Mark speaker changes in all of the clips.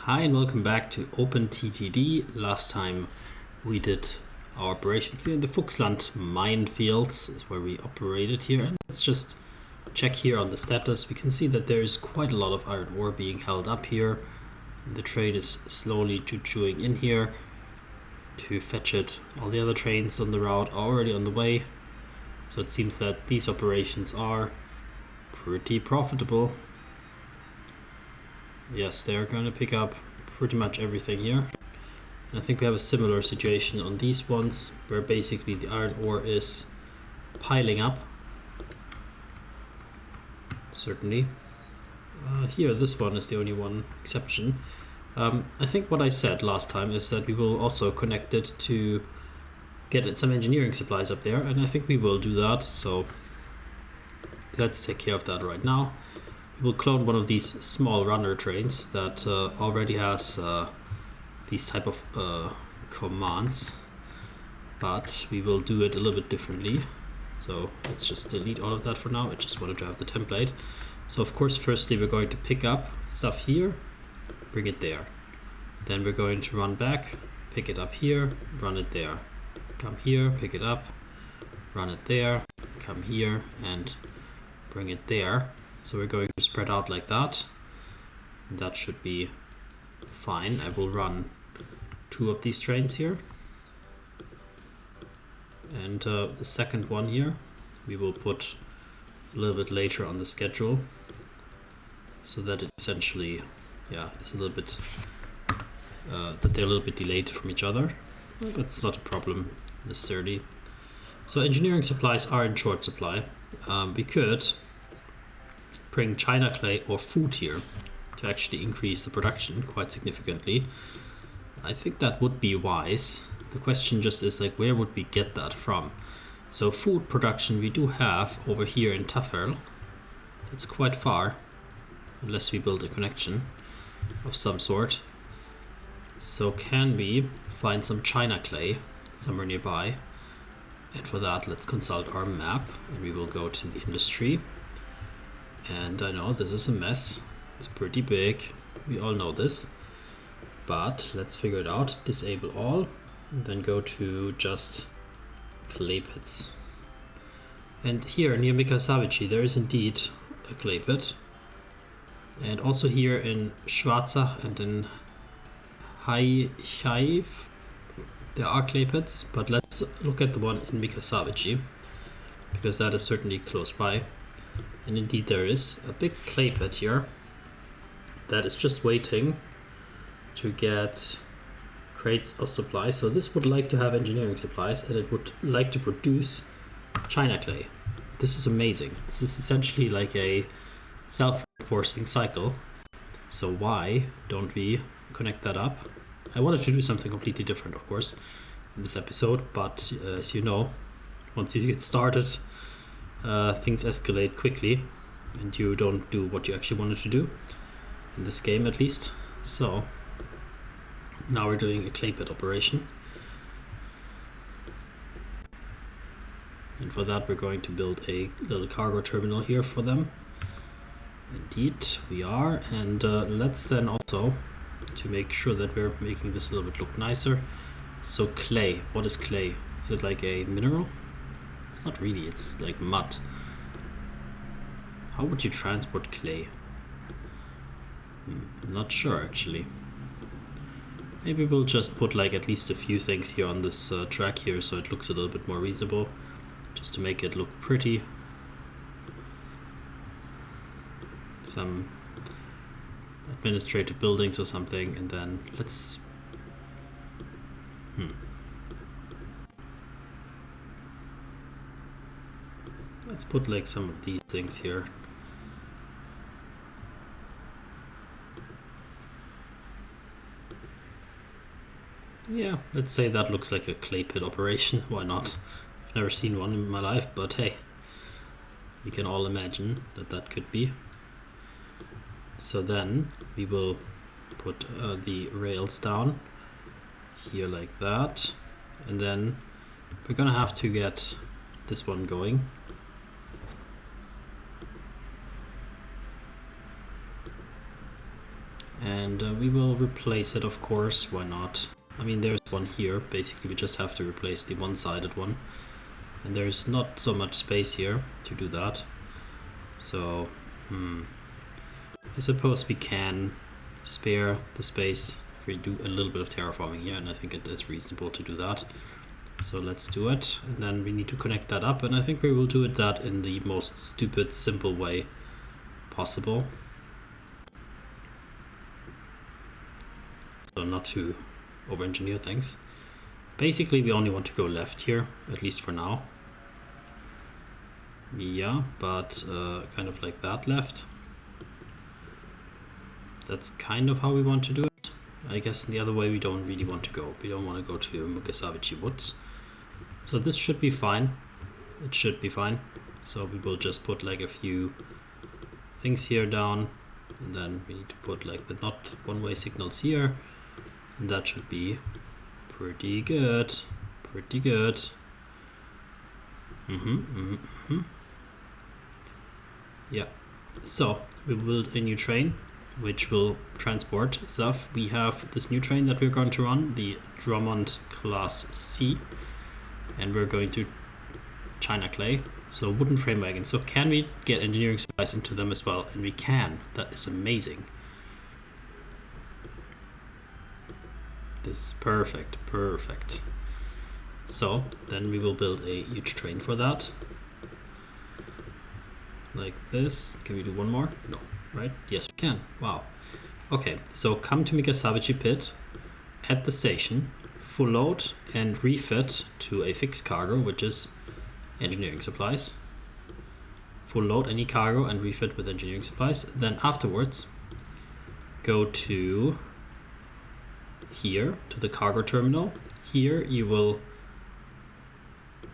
Speaker 1: Hi and welcome back to OpenTTD. Last time we did our operations here in the Fuchsland minefields is where we operated here. And let's just check here on the status. We can see that there is quite a lot of iron ore being held up here. The train is slowly choo-chooing in here to fetch it. All the other trains on the route are already on the way. So it seems that these operations are pretty profitable. Yes, they're going to pick up pretty much everything here. And I think we have a similar situation on these ones, where basically the iron ore is piling up. Certainly. Here, this one is the only one exception. I think what I said last time is that we will also connect it to get some engineering supplies up there, and I think we will do that. So let's take care of that right now. We'll clone one of these small runner trains that already has these type of commands, but we will do it a little bit differently. So let's just delete all of that for now. I just wanted to have the template. So of course, firstly, we're going to pick up stuff here, bring it there. Then we're going to run back, pick it up here, run it there. Come here, pick it up, run it there, come here and bring it there. So we're going to spread out like that. That should be fine. I will run 2 of these trains here. And the second one here, we will put a little bit later on the schedule, so that it essentially, is a little bit, that they're a little bit delayed from each other. Well, that's not a problem necessarily. So engineering supplies are in short supply. We could bring China clay or food here to actually increase the production quite significantly. I think that would be wise. The question just is like, where would we get that from? So food production we do have over here in Tafel. It's quite far, unless we build a connection of some sort. So can we find some China clay somewhere nearby? And for that, let's consult our map, and we will go to the industry. And I know this is a mess. It's pretty big. We all know this. But let's figure it out. Disable all. And then go to just clay pits. And here near Mikasavici there is indeed a clay pit. And also here in Schwarzach and in Haichaiv there are clay pits. But let's look at the one in Mikasavici, because that is certainly close by. And indeed there is a big clay pit here that is just waiting to get crates of supplies. So this would like to have engineering supplies, and it would like to produce China clay. This is amazing. This is essentially like a self-reinforcing cycle. So why don't we connect that up? I wanted to do something completely different, of course, in this episode, but as you know, once you get started, things escalate quickly and you don't do what you actually wanted to do, in this game at least. So now we're doing a clay pit operation, and for that we're going to build a little cargo terminal here for them. Indeed we are. And let's then also, to make sure that we're making this a little bit look nicer, so clay, what is clay? Is it like a mineral? It's not really, it's like mud. How would you transport clay? I'm not sure actually. Maybe we'll just put like at least a few things here on this track here, so it looks a little bit more reasonable, just to make it look pretty. Some administrative buildings or something, and then let's let's put like some of these things here. Yeah, let's say that looks like a clay pit operation. Why not? I've never seen one in my life, but hey, we can all imagine that that could be. So then we will put the rails down here like that, and then we're gonna have to get this one going. And we will replace it, of course, why not? I mean, there's one here. Basically, we just have to replace the one-sided one. And there's not so much space here to do that. So, I suppose we can spare the space if we do a little bit of terraforming here, and I think it is reasonable to do that. So let's do it, and then we need to connect that up, and I think we will do it that in the most stupid, simple way possible. So not to over-engineer things. Basically, we only want to go left here, at least for now. Yeah, but kind of like that left. That's kind of how we want to do it. I guess the other way we don't really want to go. We don't want to go to Mukasavichi Woods. So this should be fine. It should be fine. So we will just put like a few things here down. And then we need to put like the not one-way signals here. And that should be pretty good. Pretty good. Yeah. So we build a new train which will transport stuff. We have this new train that we're going to run, the Drummond Class C, and we're going to China Clay, so wooden frame wagons. So can we get engineering supplies into them as well? And we can. That is amazing. This is perfect, perfect. So then we will build a huge train for that. Like this. Can we do one more? No. Right? Yes, we can. Wow. Okay, so come to Mikasavichi Pit at the station, full load and refit to a fixed cargo, which is engineering supplies. Full load any cargo and refit with engineering supplies. Then afterwards, go to here, to the cargo terminal. Here you will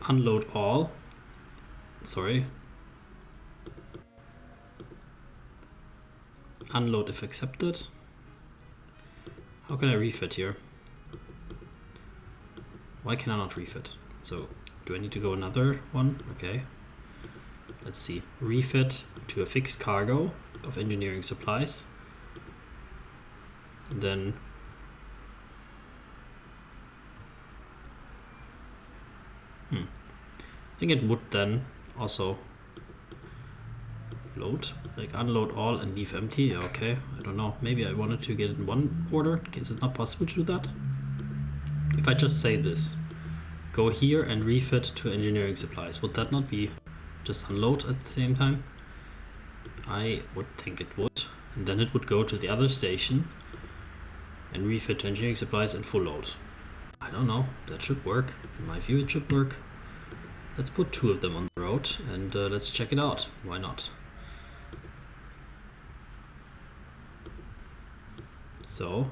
Speaker 1: unload all. Sorry. Unload if accepted. How can I refit here? Why can I not refit? So do I need to go another one? Okay. Let's see. Refit to a fixed cargo of engineering supplies. And then I think it would then also load, like unload all and leave empty. Okay, I don't know. Maybe I wanted to get it in one order. Is it not possible to do that? If I just say this, go here and refit to engineering supplies, would that not be just unload at the same time? I would think it would. And then it would go to the other station and refit to engineering supplies and full load. I don't know. That should work. In my view, it should work. Let's put two of them on the road and let's check it out. Why not? So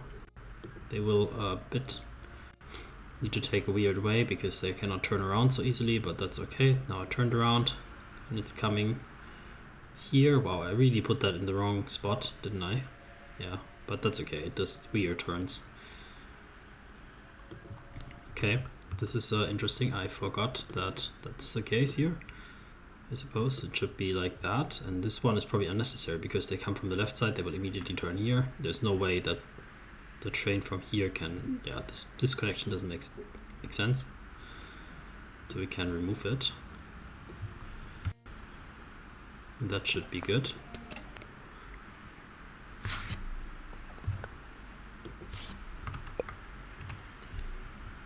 Speaker 1: they will need to take a weird way because they cannot turn around so easily, but that's okay. Now I turned around and it's coming here. Wow, I really put that in the wrong spot, didn't I? Yeah, but that's okay. It does weird turns. Okay, this is interesting. I forgot that that's the case here. I suppose it should be like that, and this one is probably unnecessary because they come from the left side. They will immediately turn here. There's no way that the train from here can, yeah, this connection doesn't make sense, so we can remove it. That should be good.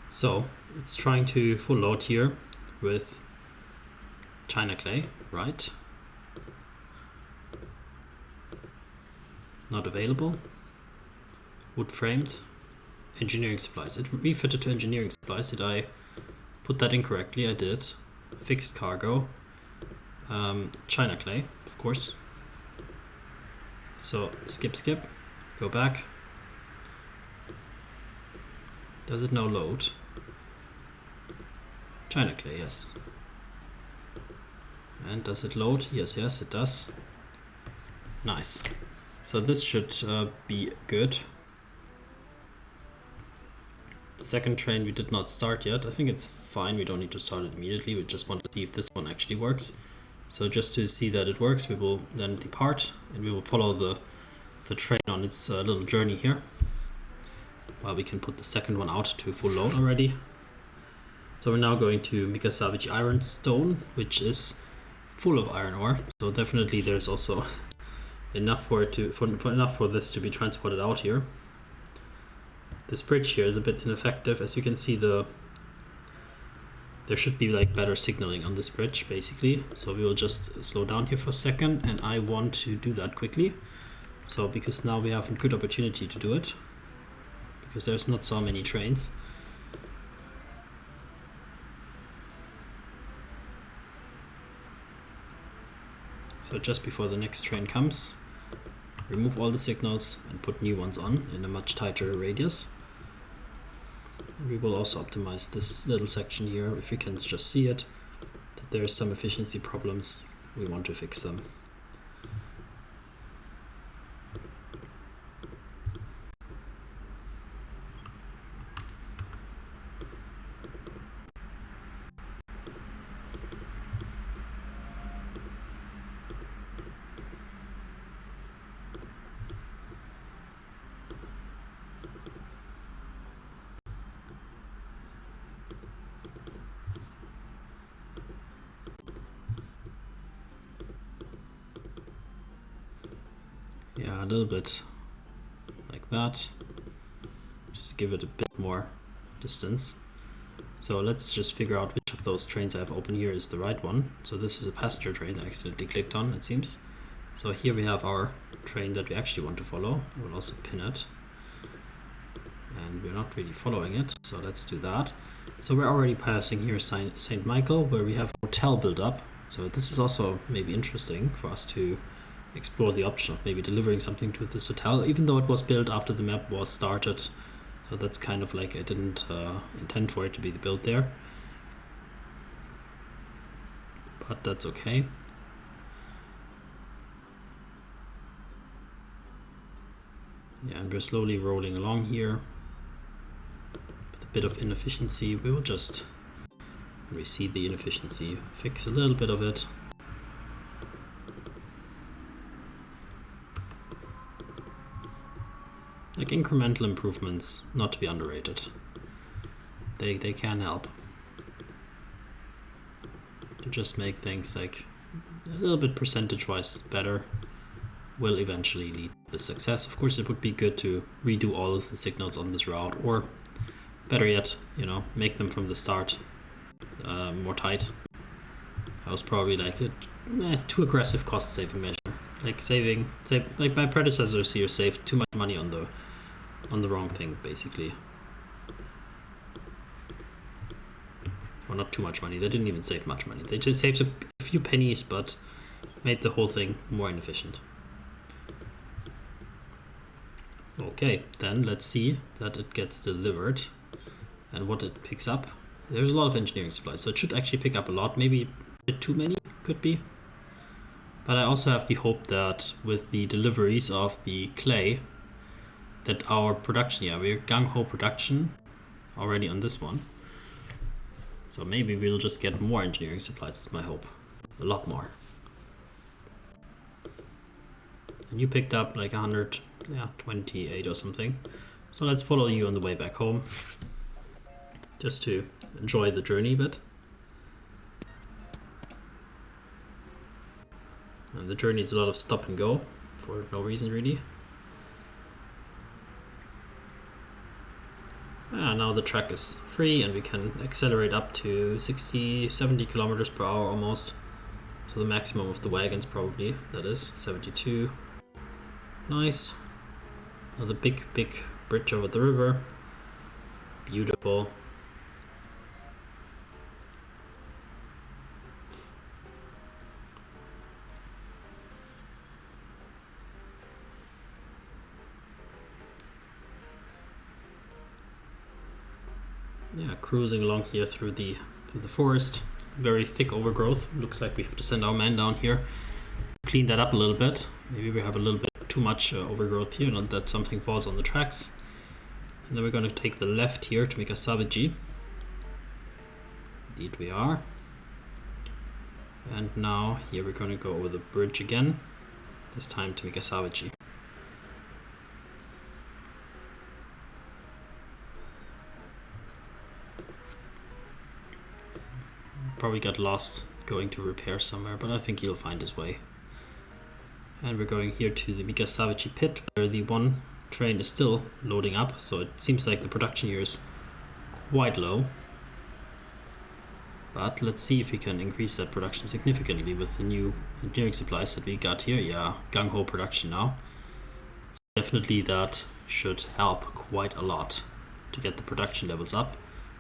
Speaker 1: So it's trying to full load here with China Clay, right? Not available. Wood framed. Engineering supplies. It refitted to engineering supplies. Did I put that incorrectly? I did. Fixed cargo. China Clay, of course. So skip. Go back. Does it now load? China Clay, yes. And does it load? Yes, it does. Nice. So this should be good. The second train we did not start yet. I think it's fine. We don't need to start it immediately. We just want to see if this one actually works. So just to see that it works, we will then depart and we will follow the the train on its little journey here, while we can put the second one out to full load already. So we're now going to Mikasavich Ironstone, which is full of iron ore. So definitely there's also enough for this to be transported out here. This bridge here is a bit ineffective. As you can see, there should be like better signaling on this bridge basically. So we will just slow down here for a second, and I want to do that quickly. So because now we have a good opportunity to do it, because there's not so many trains. So just before the next train comes, remove all the signals and put new ones on in a much tighter radius. We will also optimize this little section here. If you can just see it, that there's some efficiency problems, we want to fix them. Yeah, a little bit like that. Just give it a bit more distance. So let's just figure out which of those trains I have open here is the right one. So this is a passenger train I accidentally clicked on, it seems. So here we have our train that we actually want to follow. We'll also pin it. And we're not really following it, so let's do that. So we're already passing here St. Michael, where we have a hotel built up. So this is also maybe interesting for us to explore the option of maybe delivering something to this hotel, even though it was built after the map was started. So that's kind of like I didn't intend for it to be built there. But that's okay. Yeah, and we're slowly rolling along here. With a bit of inefficiency, we will just, when we see the inefficiency, fix a little bit of it. Like incremental improvements, not to be underrated. They can help to just make things like a little bit percentage-wise better. Will eventually lead to the success. Of course, it would be good to redo all of the signals on this route, or better yet, make them from the start more tight. That was probably like a too aggressive cost-saving measure. Like my predecessors here saved too much money on the wrong thing, basically. Well, not too much money. They didn't even save much money. They just saved a few pennies, but made the whole thing more inefficient. Okay, then let's see that it gets delivered and what it picks up. There's a lot of engineering supplies, so it should actually pick up a lot. Maybe a bit too many, could be. But I also have the hope that with the deliveries of the clay, that our production, we're gung-ho production already on this one. So maybe we'll just get more engineering supplies, is my hope. A lot more. And you picked up like 128 or something. So let's follow you on the way back home, just to enjoy the journey a bit. And the journey is a lot of stop and go for no reason really. Now the track is free and we can accelerate up to 60, 70 kilometers per hour almost. So the maximum of the wagons probably, that is 72. Nice. Another big bridge over the river. Beautiful. Yeah, cruising along here through the forest. Very thick overgrowth. Looks like we have to send our man down here, clean that up a little bit. Maybe we have a little bit too much overgrowth here, not that something falls on the tracks. And then we're going to take the left here to Mikasaviji. Indeed we are. And now here we're going to go over the bridge again, this time to Mikasaviji. probably got lost going to repair somewhere, but I think he'll find his way. And we're going here to the Migasavici pit, where the one train is still loading up, so it seems like the production here is quite low. But let's see if we can increase that production significantly with the new engineering supplies that we got here. Yeah, gung-ho production now. So definitely that should help quite a lot to get the production levels up.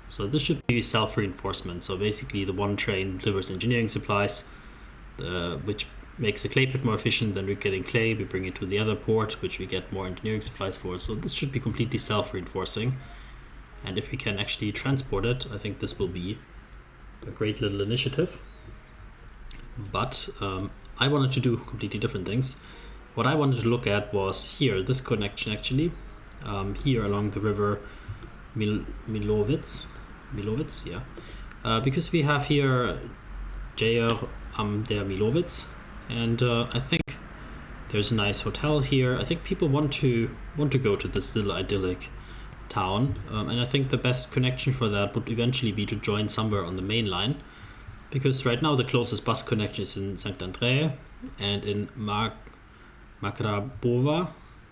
Speaker 1: So this should be self-reinforcement. So basically the one train delivers engineering supplies, which makes the clay pit more efficient. Then we're getting clay, we bring it to the other port, which we get more engineering supplies for. So this should be completely self-reinforcing. And if we can actually transport it, I think this will be a great little initiative. But I wanted to do completely different things. What I wanted to look at was here, this connection actually, here along the river Milovic, yeah, because we have here Jair am der Milovic, and I think there's a nice hotel here. I think people want to go to this little idyllic town, and I think the best connection for that would eventually be to join somewhere on the main line, because right now the closest bus connection is in St. André and in Makrabova,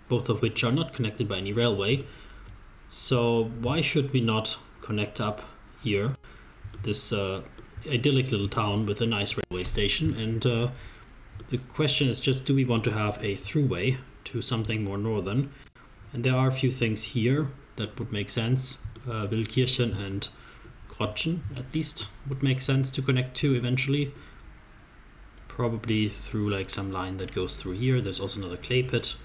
Speaker 1: both of which are not connected by any railway. So why should we not connect up here this idyllic little town with a nice railway station? And the question is just, do we want to have a throughway to something more northern? And there are a few things here that would make sense. Wildkirchen and Grotchen at least would make sense to connect to eventually. Probably through like some line that goes through here. There's also another clay pit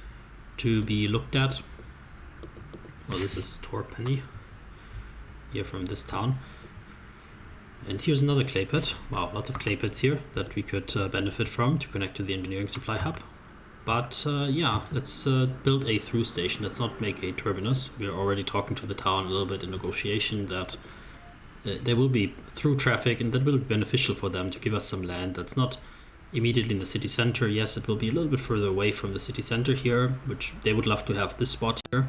Speaker 1: to be looked at. Well, this is Torpenny here from this town. And here's another clay pit. Wow, lots of clay pits here that we could benefit from to connect to the engineering supply hub. But yeah, let's build a through station. Let's not make a terminus. We're already talking to the town a little bit in negotiation that there will be through traffic, and that will be beneficial for them to give us some land that's not immediately in the city center. Yes, it will be a little bit further away from the city center here, which they would love to have this spot here.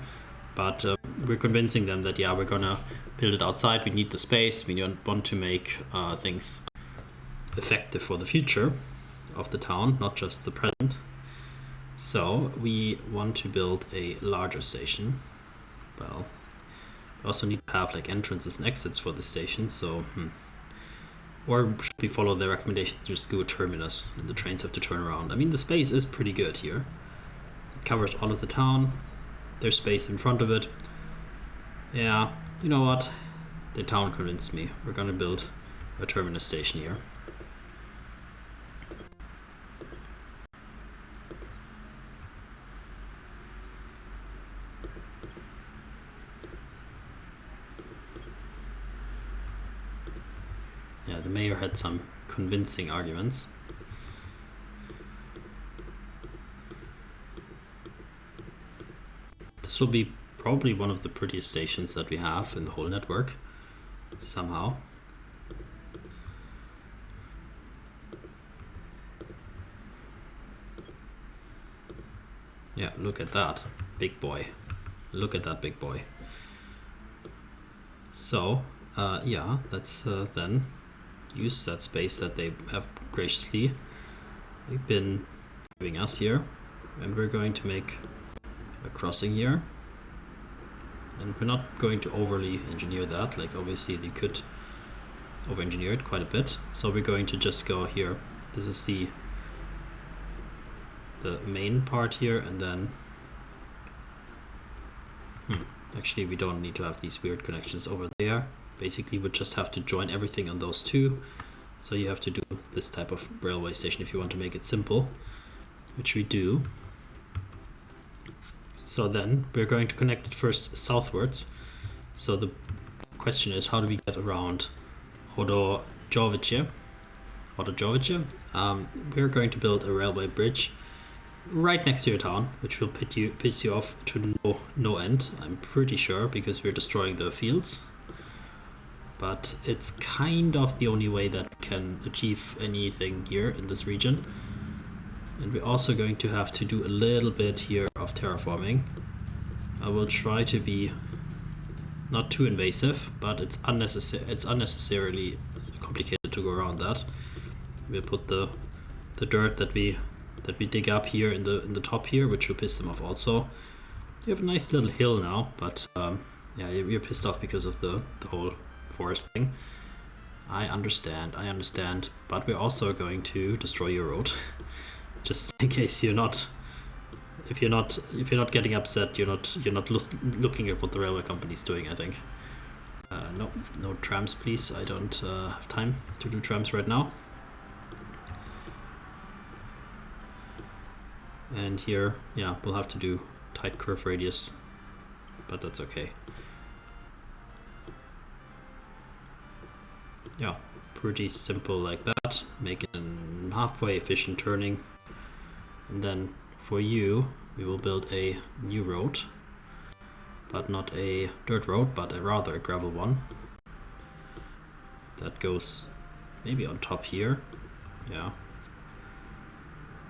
Speaker 1: But we're convincing them that, yeah, we're gonna build it outside. We need the space. We want to make things effective for the future of the town, not just the present. So we want to build a larger station. Well, we also need to have like entrances and exits for the station. So, or should we follow the recommendation to just do a terminus and the trains have to turn around? I mean, the space is pretty good here. It covers all of the town. There's space in front of it. Yeah, you know what? The town convinced me. We're gonna build a terminus station here. Yeah, the mayor had some convincing arguments. This will be probably one of the prettiest stations that we have in the whole network, somehow. Yeah, look at that, big boy. Look at that big boy. So, yeah, let's then use that space that they have graciously been giving us here. And we're going to make a crossing here, and we're not going to overly engineer that. Like, obviously we could over engineer it quite a bit, so we're going to just go here. This is the main part here, and then actually we don't need to have these weird connections over there. Basically we just have to join everything on those two. So you have to do this type of railway station if you want to make it simple, which we do. So then we're going to connect it first southwards. So the question is, how do we get around Hodojovice? We're going to build a railway bridge right next to your town, which will piss you off to no end, I'm pretty sure, because we're destroying the fields. But it's kind of the only way that we can achieve anything here in this region. And we're also going to have to do a little bit here of terraforming. I will try to be not too invasive, but it's unnecessarily complicated to go around that. We'll put the dirt that we dig up here in the top here, which will piss them off also. You have a nice little hill now, but yeah, you're pissed off because of the whole forest thing. I understand, but we're also going to destroy your road, just in case you're not. If you're not getting upset, you're not looking at what the railway company's doing. I think. No trams, please. I don't have time to do trams right now. And here, yeah, we'll have to do tight curve radius, but that's okay. Yeah, pretty simple like that. Make it a halfway efficient turning. And then for you, we will build a new road, but not a dirt road, but rather a gravel one. That goes maybe on top here. Yeah.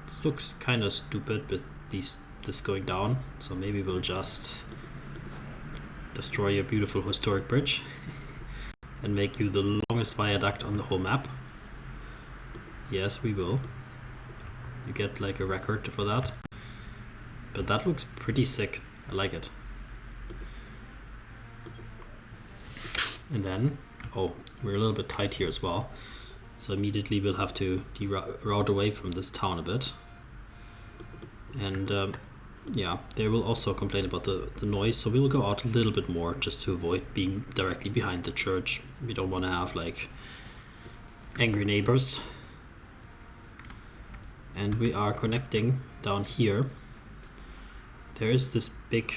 Speaker 1: This looks kind of stupid with this going down, so maybe we'll just destroy a beautiful historic bridge and make you the longest viaduct on the whole map. Yes, we will. You get like a record for that. But that looks pretty sick. I like it. And then, oh, we're a little bit tight here as well. So immediately we'll have to route away from this town a bit. And yeah, they will also complain about the noise, so we'll go out a little bit more just to avoid being directly behind the church. We don't want to have like angry neighbors. And we are connecting down here. There is this big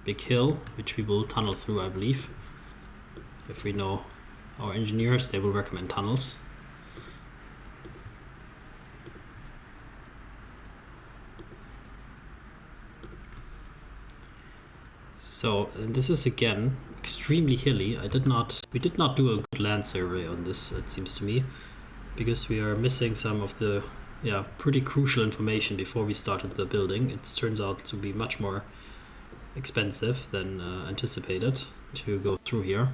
Speaker 1: hill which we will tunnel through, I believe. If we know our engineers, they will recommend tunnels. So this is again extremely hilly. We did not do a good land survey on this, it seems to me, because we are missing some of the pretty crucial information before we started the building. It turns out to be much more expensive than anticipated to go through here.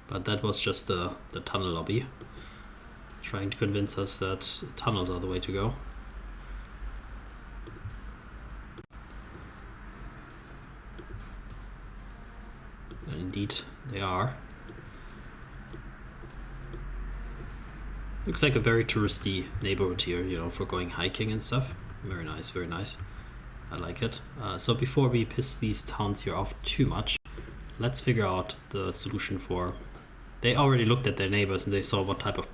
Speaker 1: But that was just the tunnel lobby trying to convince us that tunnels are the way to go. And indeed they are. Looks like a very touristy neighborhood here, you know, for going hiking and stuff. Very nice, very nice. I like it. So before we piss these towns here off too much, let's figure out the solution for... They already looked at their neighbors and they saw what type of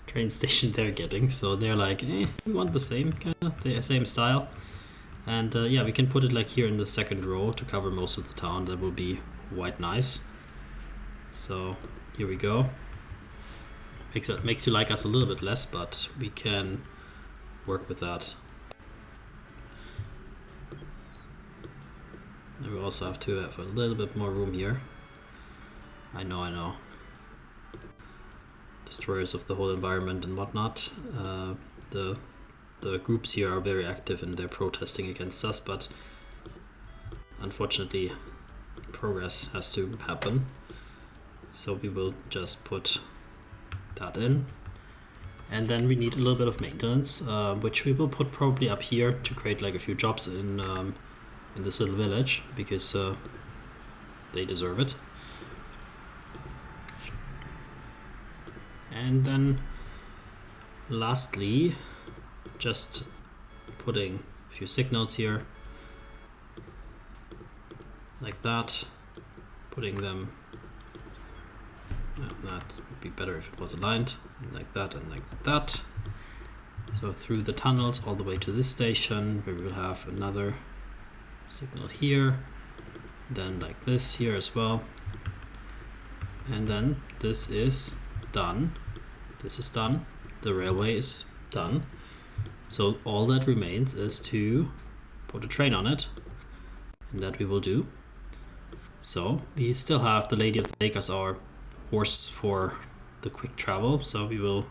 Speaker 1: train station they're getting. So they're like, we want the same kind of, the same style. And yeah, we can put it like here in the second row to cover most of the town. That will be quite nice. So here we go. Makes you like us a little bit less, but we can work with that. And we also have to have a little bit more room here. I know. Destroyers of the whole environment and whatnot. The groups here are very active and they're protesting against us, but unfortunately progress has to happen. So we will just put that in. And then we need a little bit of maintenance, which we will put probably up here to create like a few jobs in this little village, because they deserve it. And then lastly, just putting a few signals here like that, putting them, that would be better if it was aligned, like that and like that. So through the tunnels all the way to this station, where we will have another signal here, then like this here as well. And then this is done. This is done. The railway is done. So all that remains is to put a train on it, and that we will do. So we still have the Lady of the Lake as our horse for the quick travel, so we will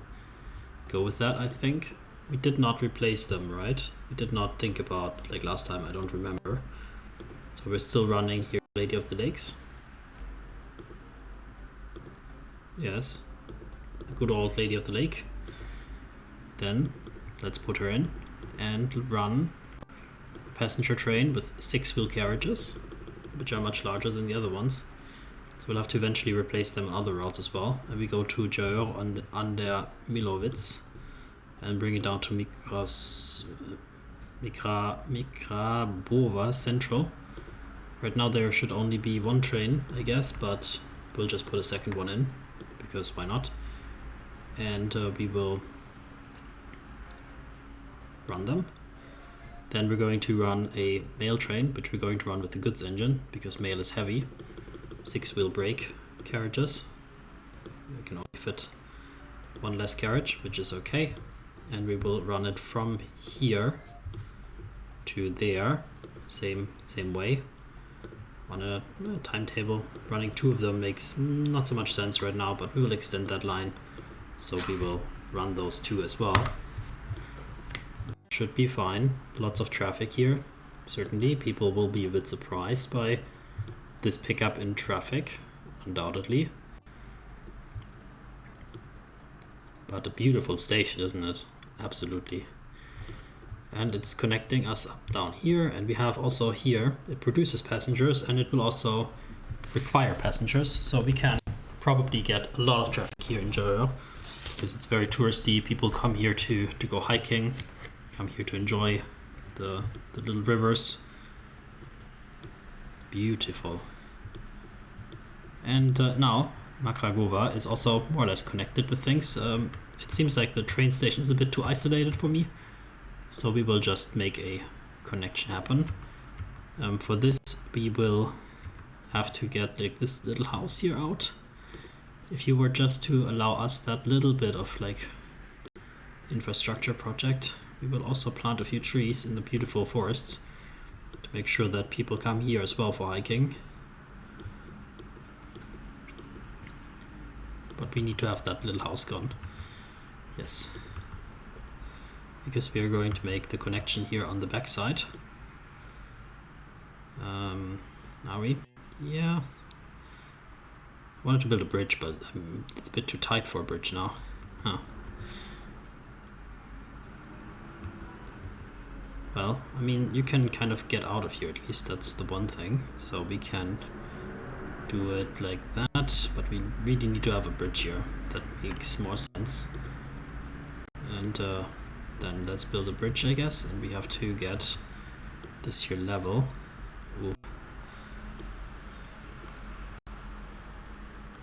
Speaker 1: go with that. I think we did not replace them, right? We did not think about, like last time, I don't remember. So we're still running here Lady of the Lakes. Yes, the good old lady of the lake. Then let's put her in and run a passenger train with 6-wheel carriages, which are much larger than the other ones. So we'll have to eventually replace them on other routes as well. And we go to Jör on der Milowitz and bring it down to Mikrabova Central. Right now there should only be one train, I guess, but we'll just put a second one in, because why not? And we will run them. Then we're going to run a mail train, which we're going to run with the goods engine, because mail is heavy. 6-wheel brake carriages. We can only fit one less carriage, which is okay. And we will run it from here to there, same way. On a timetable, running 2 of them makes not so much sense right now, but we will extend that line, so we will run those 2 as well. Should be fine. Lots of traffic here. Certainly, people will be a bit surprised by this pickup in traffic, undoubtedly. But a beautiful station, isn't it? Absolutely. And it's connecting us up down here, and we have also here, it produces passengers and it will also require passengers, so we can probably get a lot of traffic here in Jör, because it's very touristy. People come here to go hiking, come here to enjoy the little rivers. Beautiful. And now Makragova is also more or less connected with things. It seems like the train station is a bit too isolated for me, so we will just make a connection happen. For this we will have to get like this little house here out. If you were just to allow us that little bit of like infrastructure project, we will also plant a few trees in the beautiful forests to make sure that people come here as well for hiking. But we need to have that little house gone. Yes. Because we are going to make the connection here on the back side. Are we? Yeah. I wanted to build a bridge, but it's a bit too tight for a bridge now. Huh. Well, I mean, you can kind of get out of here, at least that's the one thing. So we can do it like that, but we really need to have a bridge here. That makes more sense. And then let's build a bridge, I guess, and we have to get this here level. Ooh.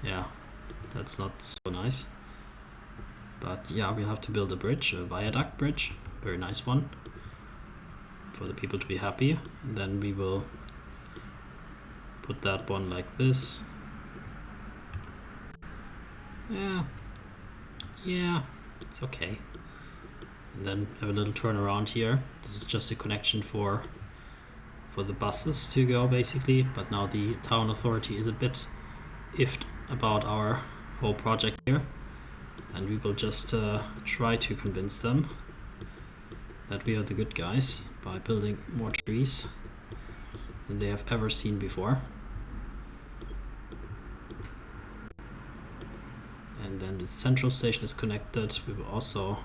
Speaker 1: Yeah, that's not so nice. But yeah, we have to build a bridge, a viaduct bridge, very nice one, for the people to be happy. And then we will put that one like this. Yeah, it's okay. And then have a little turnaround here. This is just a connection for the buses to go, basically. But now the town authority is a bit iffed about our whole project here, and we will just try to convince them that we are the good guys by building more trees than they have ever seen before. And then the central station is connected. We will also,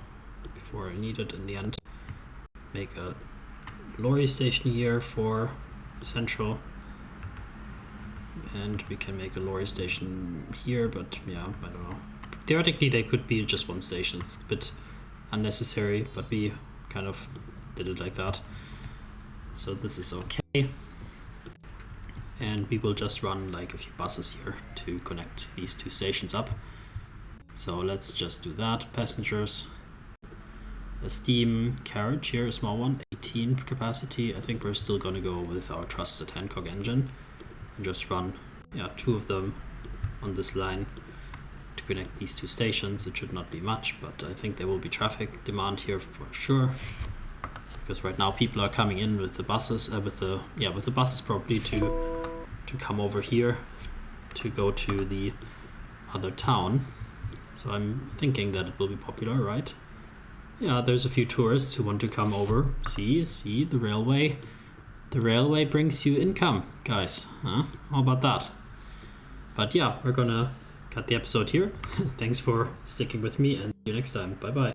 Speaker 1: before I need it in the end, make a lorry station here for central, and we can make a lorry station here, but yeah, I don't know. Theoretically they could be just one station. It's a bit unnecessary, but we kind of did it like that, so this is okay. And we will just run like a few buses here to connect these 2 stations up. So let's just do that. Passengers, a steam carriage here, a small one, 18 capacity. I think we're still gonna go with our trusted Hancock engine and just run 2 of them on this line to connect these 2 stations. It should not be much, but I think there will be traffic demand here for sure, because right now people are coming in with the buses, with the buses probably to come over here to go to the other town. So I'm thinking that it will be popular, right? Yeah, there's a few tourists who want to come over. See, the railway. The railway brings you income, guys. Huh? How about that? But yeah, we're gonna cut the episode here. Thanks for sticking with me, and see you next time. Bye bye.